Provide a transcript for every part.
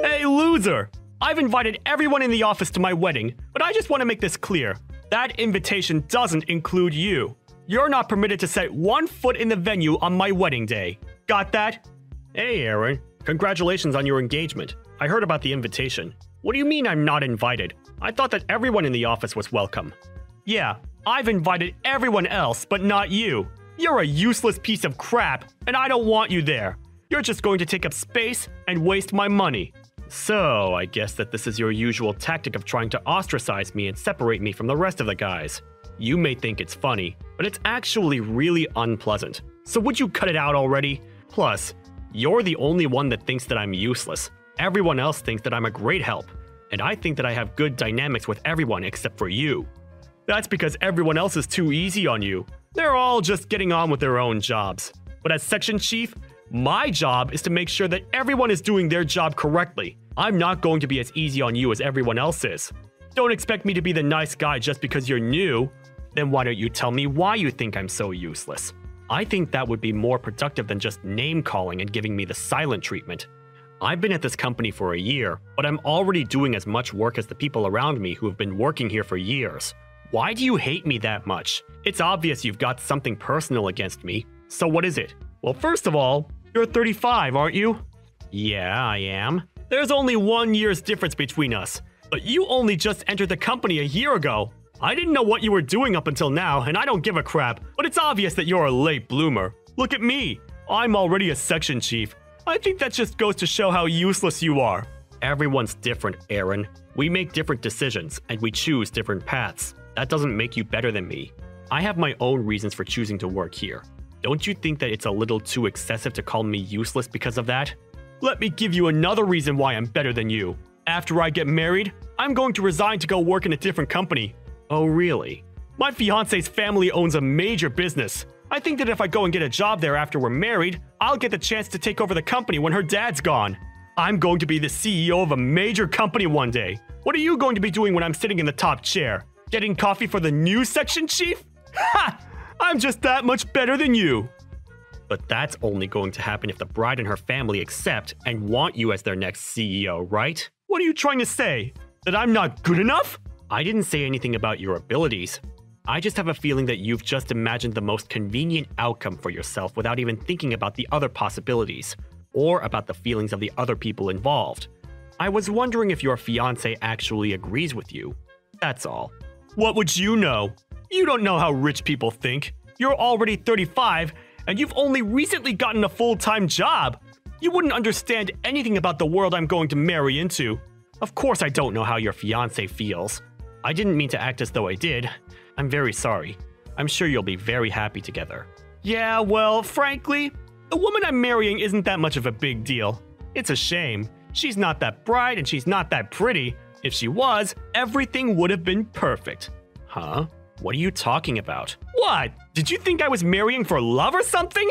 Hey, loser! I've invited everyone in the office to my wedding, but I just want to make this clear. That invitation doesn't include you. You're not permitted to set one foot in the venue on my wedding day. Got that? Hey, Aaron. Congratulations on your engagement. I heard about the invitation. What do you mean I'm not invited? I thought that everyone in the office was welcome. Yeah, I've invited everyone else, but not you. You're a useless piece of crap, and I don't want you there. You're just going to take up space and waste my money. So, I guess that this is your usual tactic of trying to ostracize me and separate me from the rest of the guys. You may think it's funny, but it's actually really unpleasant. So would you cut it out already? Plus, you're the only one that thinks that I'm useless. Everyone else thinks that I'm a great help, and I think that I have good dynamics with everyone except for you. That's because everyone else is too easy on you. They're all just getting on with their own jobs. But as section chief, my job is to make sure that everyone is doing their job correctly. I'm not going to be as easy on you as everyone else is. Don't expect me to be the nice guy just because you're new. Then why don't you tell me why you think I'm so useless? I think that would be more productive than just name-calling and giving me the silent treatment. I've been at this company for a year, but I'm already doing as much work as the people around me who have been working here for years. Why do you hate me that much? It's obvious you've got something personal against me. So what is it? Well, first of all, you're 35, aren't you? Yeah, I am. There's only 1 year's difference between us. But you only just entered the company a year ago. I didn't know what you were doing up until now, and I don't give a crap, but it's obvious that you're a late bloomer. Look at me. I'm already a section chief. I think that just goes to show how useless you are. Everyone's different, Aaron. We make different decisions, and we choose different paths. That doesn't make you better than me. I have my own reasons for choosing to work here. Don't you think that it's a little too excessive to call me useless because of that? Let me give you another reason why I'm better than you. After I get married, I'm going to resign to go work in a different company. Oh, really? My fiance's family owns a major business. I think that if I go and get a job there after we're married, I'll get the chance to take over the company when her dad's gone. I'm going to be the CEO of a major company one day. What are you going to be doing when I'm sitting in the top chair? Getting coffee for the new section chief? Ha! I'm just that much better than you. But that's only going to happen if the bride and her family accept and want you as their next CEO, right? What are you trying to say? That I'm not good enough? I didn't say anything about your abilities. I just have a feeling that you've just imagined the most convenient outcome for yourself without even thinking about the other possibilities, or about the feelings of the other people involved. I was wondering if your fiancé actually agrees with you. That's all. What would you know? You don't know how rich people think. You're already 35, and you've only recently gotten a full-time job. You wouldn't understand anything about the world I'm going to marry into. Of course I don't know how your fiancé feels. I didn't mean to act as though I did. I'm very sorry. I'm sure you'll be very happy together. Yeah, well, frankly, the woman I'm marrying isn't that much of a big deal. It's a shame. She's not that bright and she's not that pretty. If she was, everything would have been perfect. Huh? What are you talking about? What? Did you think I was marrying for love or something?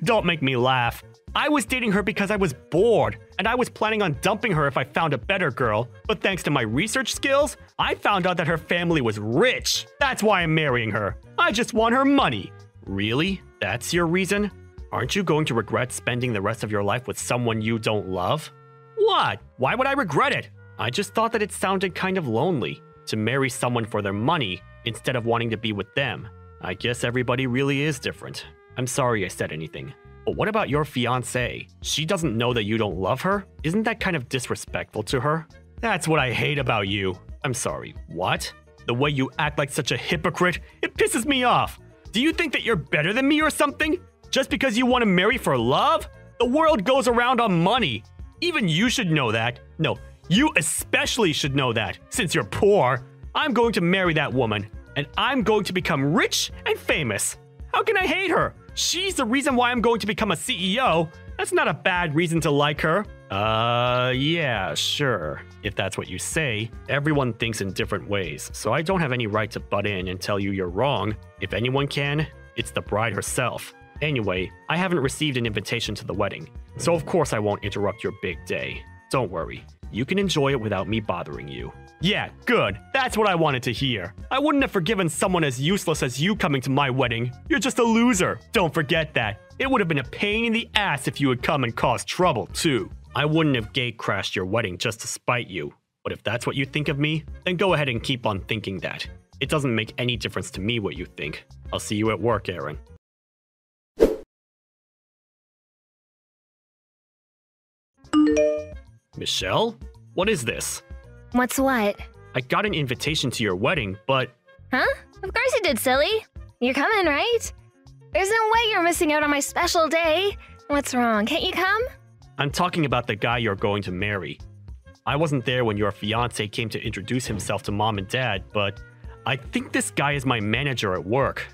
Don't make me laugh. I was dating her because I was bored, and I was planning on dumping her if I found a better girl. But thanks to my research skills, I found out that her family was rich. That's why I'm marrying her. I just want her money. Really? That's your reason? Aren't you going to regret spending the rest of your life with someone you don't love? What? Why would I regret it? I just thought that it sounded kind of lonely to marry someone for their money instead of wanting to be with them. I guess everybody really is different. I'm sorry I said anything. But what about your fiancée? She doesn't know that you don't love her? Isn't that kind of disrespectful to her? That's what I hate about you. I'm sorry, what? The way you act like such a hypocrite, it pisses me off. Do you think that you're better than me or something? Just because you want to marry for love? The world goes around on money. Even you should know that. No, you especially should know that, since you're poor. I'm going to marry that woman, and I'm going to become rich and famous. How can I hate her? She's the reason why I'm going to become a CEO. That's not a bad reason to like her. Yeah, sure. If that's what you say. Everyone thinks in different ways, so I don't have any right to butt in and tell you you're wrong. If anyone can, it's the bride herself. Anyway, I haven't received an invitation to the wedding, so of course I won't interrupt your big day. Don't worry. You can enjoy it without me bothering you. Yeah, good. That's what I wanted to hear. I wouldn't have forgiven someone as useless as you coming to my wedding. You're just a loser. Don't forget that. It would have been a pain in the ass if you had come and caused trouble, too. I wouldn't have gate-crashed your wedding just to spite you. But if that's what you think of me, then go ahead and keep on thinking that. It doesn't make any difference to me what you think. I'll see you at work, Aaron. Michelle? What is this? What's what? I got an invitation to your wedding, but... Huh? Of course you did, silly. You're coming, right? There's no way you're missing out on my special day. What's wrong? Can't you come? I'm talking about the guy you're going to marry. I wasn't there when your fiancé came to introduce himself to Mom and Dad, but I think this guy is my manager at work.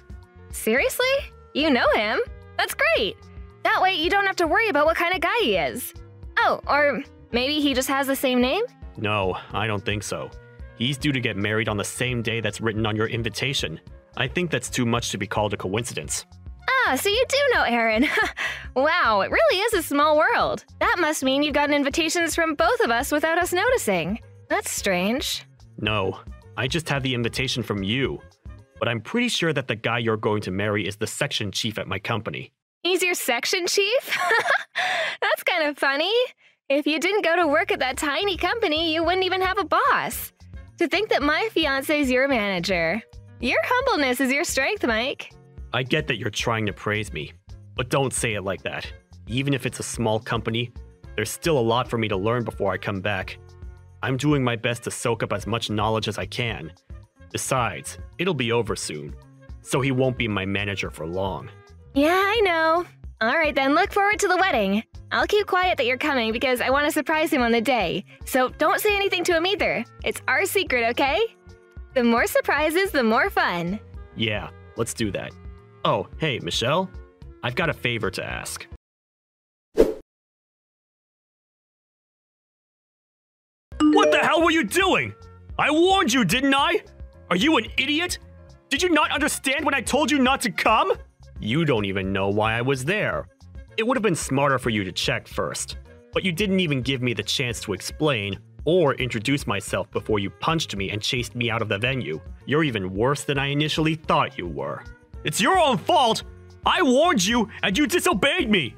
Seriously? You know him? That's great. That way you don't have to worry about what kind of guy he is. Oh, or maybe he just has the same name? No, I don't think so. He's due to get married on the same day that's written on your invitation. I think that's too much to be called a coincidence. Ah, so you do know Aaron. Wow, it really is a small world. That must mean you've gotten invitations from both of us without us noticing. That's strange. No, I just had the invitation from you. But I'm pretty sure that the guy you're going to marry is the section chief at my company. He's your section chief? That's kind of funny. If you didn't go to work at that tiny company, you wouldn't even have a boss. To think that my fiancé's your manager. Your humbleness is your strength, Mike. I get that you're trying to praise me, but don't say it like that. Even if it's a small company, there's still a lot for me to learn before I come back. I'm doing my best to soak up as much knowledge as I can. Besides, it'll be over soon, so he won't be my manager for long. Yeah, I know. All right then, look forward to the wedding. I'll keep quiet that you're coming because I want to surprise him on the day. So don't say anything to him either. It's our secret, okay? The more surprises, the more fun. Yeah, let's do that. Oh, hey, Michelle. I've got a favor to ask. What the hell were you doing? I warned you, didn't I? Are you an idiot? Did you not understand when I told you not to come? You don't even know why I was there. It would have been smarter for you to check first, but you didn't even give me the chance to explain or introduce myself before you punched me and chased me out of the venue. You're even worse than I initially thought you were. It's your own fault! I warned you and you disobeyed me!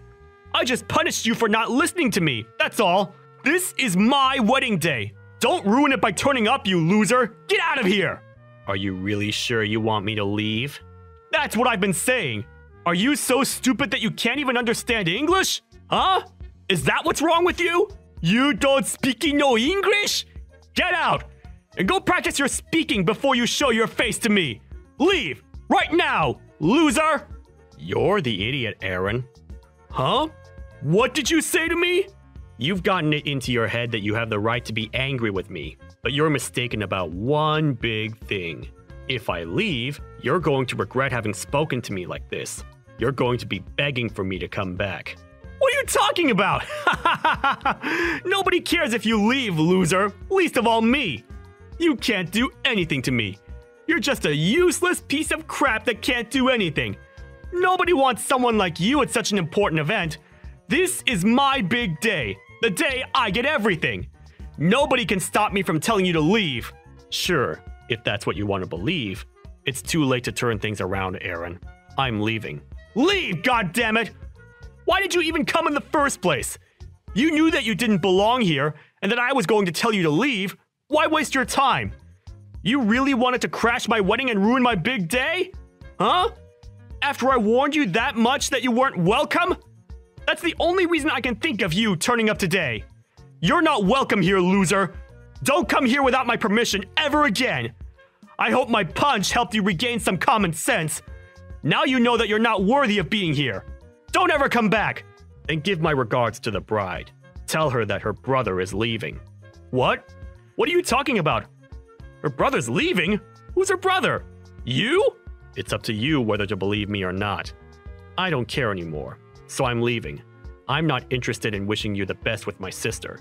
I just punished you for not listening to me, that's all. This is my wedding day. Don't ruin it by turning up, you loser! Get out of here! Are you really sure you want me to leave? That's what I've been saying. Are you so stupid that you can't even understand English? Huh? Is that what's wrong with you? You don't speak no English? Get out! And go practice your speaking before you show your face to me. Leave! Right now, loser! You're the idiot, Aaron. Huh? What did you say to me? You've gotten it into your head that you have the right to be angry with me, but you're mistaken about one big thing. If I leave, you're going to regret having spoken to me like this. You're going to be begging for me to come back. What are you talking about? Nobody cares if you leave, loser. Least of all me. You can't do anything to me. You're just a useless piece of crap that can't do anything. Nobody wants someone like you at such an important event. This is my big day. The day I get everything. Nobody can stop me from telling you to leave. Sure, if that's what you want to believe. It's too late to turn things around, Aaron. I'm leaving. Leave, goddammit! Why did you even come in the first place? You knew that you didn't belong here and that I was going to tell you to leave. Why waste your time? You really wanted to crash my wedding and ruin my big day? Huh? After I warned you that much that you weren't welcome? That's the only reason I can think of you turning up today. You're not welcome here, loser. Don't come here without my permission ever again. I hope my punch helped you regain some common sense. Now you know that you're not worthy of being here. Don't ever come back. And give my regards to the bride. Tell her that her brother is leaving. What? What are you talking about? Her brother's leaving? Who's her brother? You? It's up to you whether to believe me or not. I don't care anymore, so I'm leaving. I'm not interested in wishing you the best with my sister.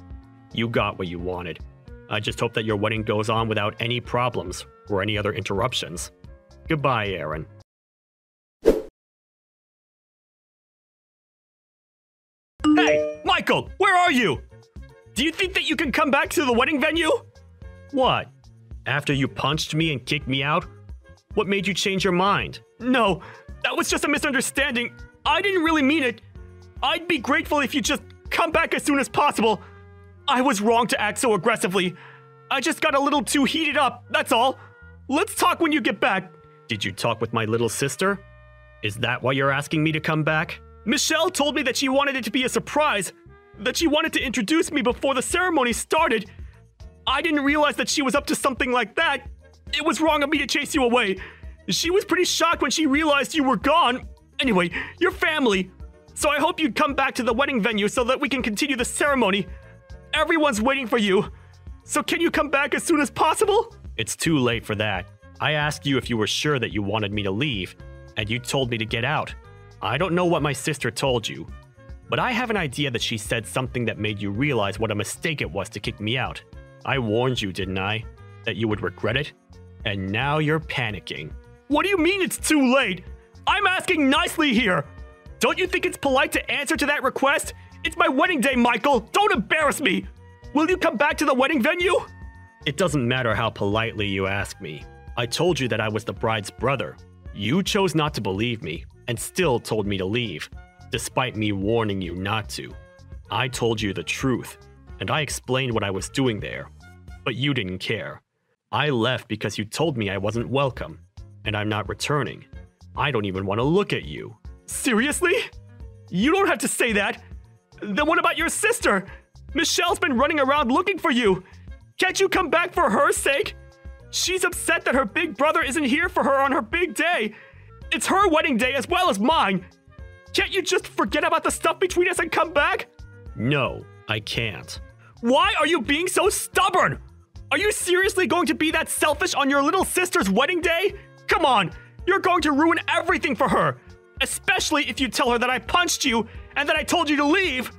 You got what you wanted. I just hope that your wedding goes on without any problems or any other interruptions. Goodbye, Aaron. Hey, Michael, where are you? Do you think that you can come back to the wedding venue? What? After you punched me and kicked me out? What made you change your mind? No, that was just a misunderstanding. I didn't really mean it. I'd be grateful if you just come back as soon as possible. I was wrong to act so aggressively. I just got a little too heated up, that's all. Let's talk when you get back. Did you talk with my little sister? Is that why you're asking me to come back? Michelle told me that she wanted it to be a surprise, that she wanted to introduce me before the ceremony started. I didn't realize that she was up to something like that. It was wrong of me to chase you away. She was pretty shocked when she realized you were gone. Anyway, you're family. So I hope you'd come back to the wedding venue so that we can continue the ceremony. Everyone's waiting for you. So can you come back as soon as possible? It's too late for that. I asked you if you were sure that you wanted me to leave, and you told me to get out. I don't know what my sister told you, but I have an idea that she said something that made you realize what a mistake it was to kick me out. I warned you, didn't I? That you would regret it? And now you're panicking. What do you mean it's too late? I'm asking nicely here. Don't you think it's polite to answer to that request? It's my wedding day, Michael. Don't embarrass me. Will you come back to the wedding venue? It doesn't matter how politely you ask me. I told you that I was the bride's brother. You chose not to believe me and still told me to leave, despite me warning you not to. I told you the truth, and I explained what I was doing there, but you didn't care. I left because you told me I wasn't welcome, and I'm not returning. I don't even want to look at you. Seriously? You don't have to say that. Then what about your sister? Michelle's been running around looking for you. Can't you come back for her sake? She's upset that her big brother isn't here for her on her big day. It's her wedding day as well as mine. Can't you just forget about the stuff between us and come back? No, I can't. Why are you being so stubborn? Are you seriously going to be that selfish on your little sister's wedding day? Come on, you're going to ruin everything for her. Especially if you tell her that I punched you and that I told you to leave.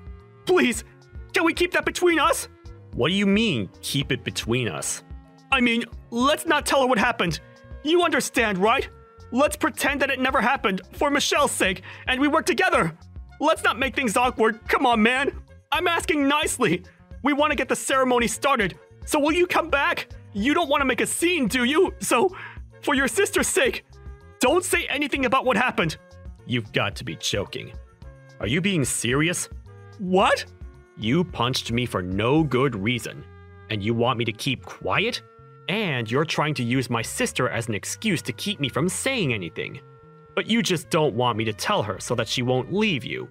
Please, can we keep that between us? What do you mean, keep it between us? I mean, let's not tell her what happened. You understand, right? Let's pretend that it never happened, for Michelle's sake, and we work together. Let's not make things awkward. Come on, man. I'm asking nicely. We want to get the ceremony started, so will you come back? You don't want to make a scene, do you? So, for your sister's sake, don't say anything about what happened. You've got to be joking. Are you being serious? What? You punched me for no good reason, and you want me to keep quiet? And you're trying to use my sister as an excuse to keep me from saying anything. But you just don't want me to tell her so that she won't leave you.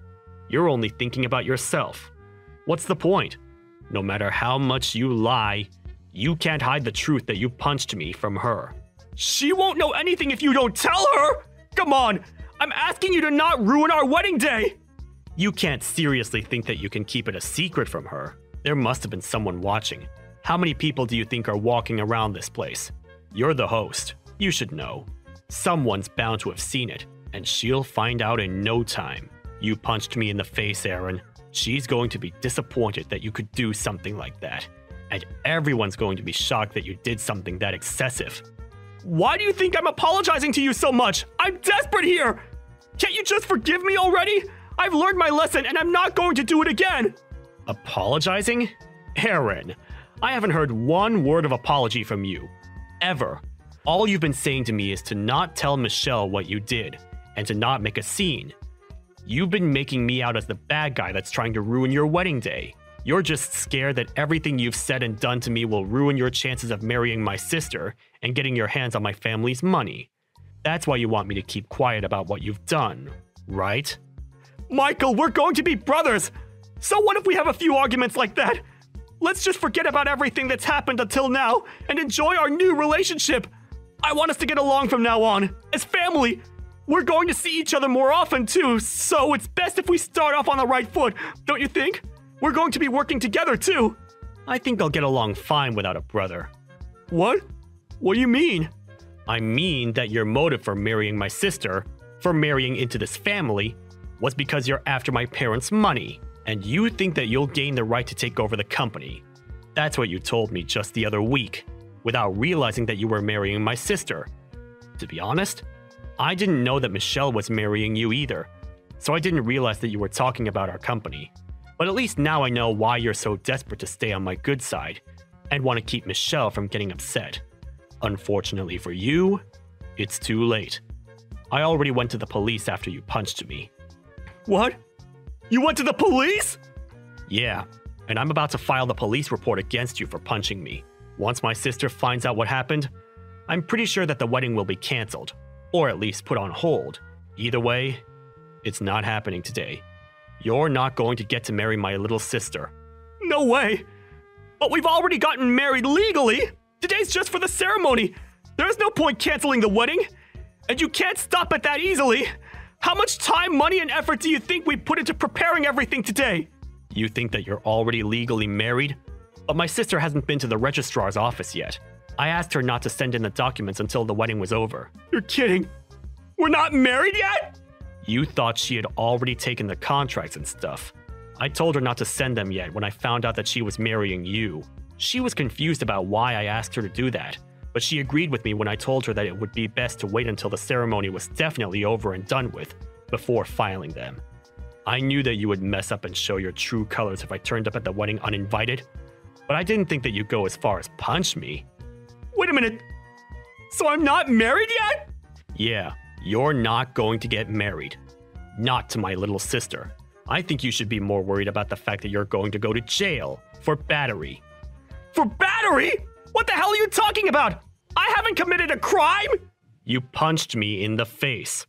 You're only thinking about yourself. What's the point? No matter how much you lie, you can't hide the truth that you punched me from her. She won't know anything if you don't tell her! Come on! I'm asking you to not ruin our wedding day! You can't seriously think that you can keep it a secret from her. There must have been someone watching. How many people do you think are walking around this place? You're the host. You should know. Someone's bound to have seen it, and she'll find out in no time. You punched me in the face, Aaron. She's going to be disappointed that you could do something like that. And everyone's going to be shocked that you did something that excessive. Why do you think I'm apologizing to you so much? I'm desperate here! Can't you just forgive me already? I've learned my lesson and I'm not going to do it again! Apologizing? Aaron, I haven't heard one word of apology from you. Ever. All you've been saying to me is to not tell Michelle what you did, and to not make a scene. You've been making me out as the bad guy that's trying to ruin your wedding day. You're just scared that everything you've said and done to me will ruin your chances of marrying my sister and getting your hands on my family's money. That's why you want me to keep quiet about what you've done, right? Michael, we're going to be brothers! So what if we have a few arguments like that? Let's just forget about everything that's happened until now and enjoy our new relationship. I want us to get along from now on, as family. We're going to see each other more often too, so it's best if we start off on the right foot, don't you think? We're going to be working together too. I think I'll get along fine without a brother. What? What do you mean? I mean that your motive for marrying my sister, for marrying into this family, was because you're after my parents' money, and you think that you'll gain the right to take over the company. That's what you told me just the other week, without realizing that you were marrying my sister. To be honest, I didn't know that Michelle was marrying you either, so I didn't realize that you were talking about our company. But at least now I know why you're so desperate to stay on my good side, and want to keep Michelle from getting upset. Unfortunately for you, it's too late. I already went to the police after you punched me. What? You went to the police? Yeah, and I'm about to file the police report against you for punching me. Once my sister finds out what happened, I'm pretty sure that the wedding will be canceled, or at least put on hold. Either way, it's not happening today. You're not going to get to marry my little sister. No way! But we've already gotten married legally! Today's just for the ceremony! There's no point canceling the wedding! And you can't stop it that easily! How much time, money, and effort do you think we put into preparing everything today? You think that you're already legally married? But my sister hasn't been to the registrar's office yet. I asked her not to send in the documents until the wedding was over. You're kidding! We're not married yet?! You thought she had already taken the contracts and stuff. I told her not to send them yet when I found out that she was marrying you. She was confused about why I asked her to do that, but she agreed with me when I told her that it would be best to wait until the ceremony was definitely over and done with before filing them. I knew that you would mess up and show your true colors if I turned up at the wedding uninvited, but I didn't think that you'd go as far as punch me. Wait a minute, so I'm not married yet? Yeah, you're not going to get married. Not to my little sister. I think you should be more worried about the fact that you're going to go to jail for battery. For battery? What the hell are you talking about? I haven't committed a crime! You punched me in the face.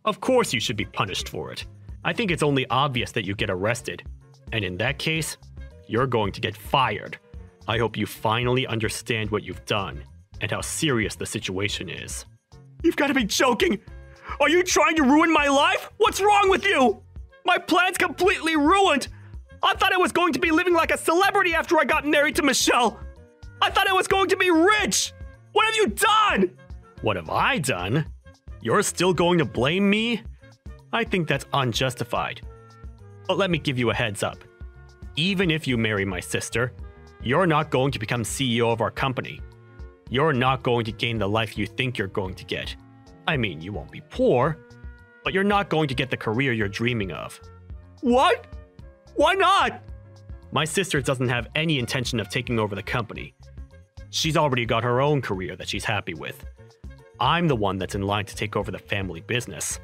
Of course you should be punished for it. I think it's only obvious that you get arrested. And in that case, you're going to get fired. I hope you finally understand what you've done and how serious the situation is. You've got to be joking! Are you trying to ruin my life? What's wrong with you? My plan's completely ruined! I thought I was going to be living like a celebrity after I got married to Michelle! I thought I was going to be rich! What have you done? What have I done? You're still going to blame me? I think that's unjustified. But let me give you a heads up. Even if you marry my sister, you're not going to become CEO of our company. You're not going to gain the life you think you're going to get. I mean, you won't be poor, but you're not going to get the career you're dreaming of. What? Why not? My sister doesn't have any intention of taking over the company. She's already got her own career that she's happy with. I'm the one that's in line to take over the family business.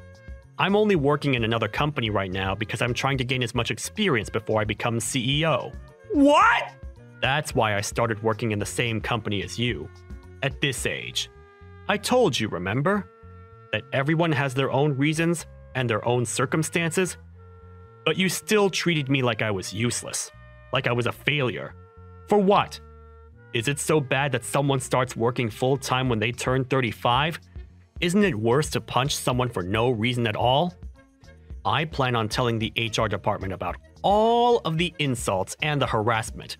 I'm only working in another company right now because I'm trying to gain as much experience before I become CEO. What? That's why I started working in the same company as you. At this age. I told you, remember? That everyone has their own reasons and their own circumstances, but you still treated me like I was useless, like I was a failure. For what? Is it so bad that someone starts working full-time when they turn 35? Isn't it worse to punch someone for no reason at all? I plan on telling the HR department about all of the insults and the harassment,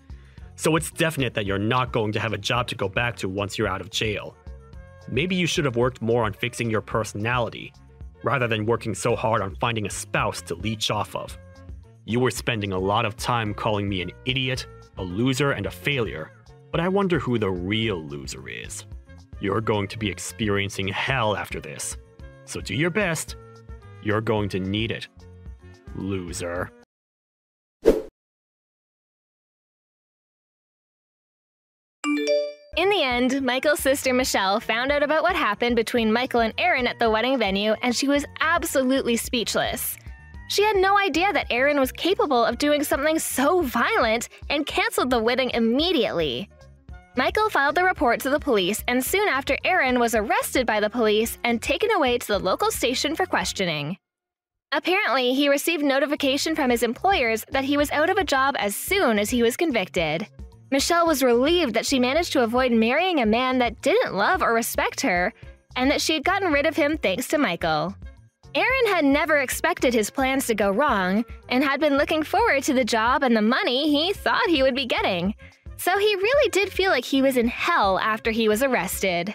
so it's definite that you're not going to have a job to go back to once you're out of jail. Maybe you should have worked more on fixing your personality, rather than working so hard on finding a spouse to leech off of. You were spending a lot of time calling me an idiot, a loser, and a failure, but I wonder who the real loser is. You're going to be experiencing hell after this, so do your best. You're going to need it, loser. In the end, Michael's sister Michelle found out about what happened between Michael and Aaron at the wedding venue, and she was absolutely speechless. She had no idea that Aaron was capable of doing something so violent and canceled the wedding immediately. Michael filed the report to the police, and soon after Aaron was arrested by the police and taken away to the local station for questioning. Apparently, he received notification from his employers that he was out of a job as soon as he was convicted. Michelle was relieved that she managed to avoid marrying a man that didn't love or respect her, and that she had gotten rid of him thanks to Michael. Aaron had never expected his plans to go wrong, and had been looking forward to the job and the money he thought he would be getting. So he really did feel like he was in hell after he was arrested.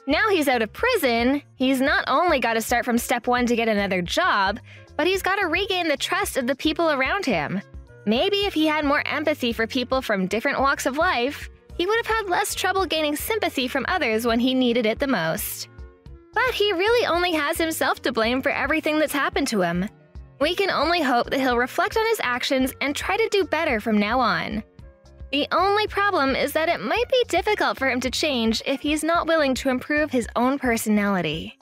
Now he's out of prison, he's not only got to start from step one to get another job, but he's got to regain the trust of the people around him. Maybe if he had more empathy for people from different walks of life, he would have had less trouble gaining sympathy from others when he needed it the most. But he really only has himself to blame for everything that's happened to him. We can only hope that he'll reflect on his actions and try to do better from now on. The only problem is that it might be difficult for him to change if he's not willing to improve his own personality.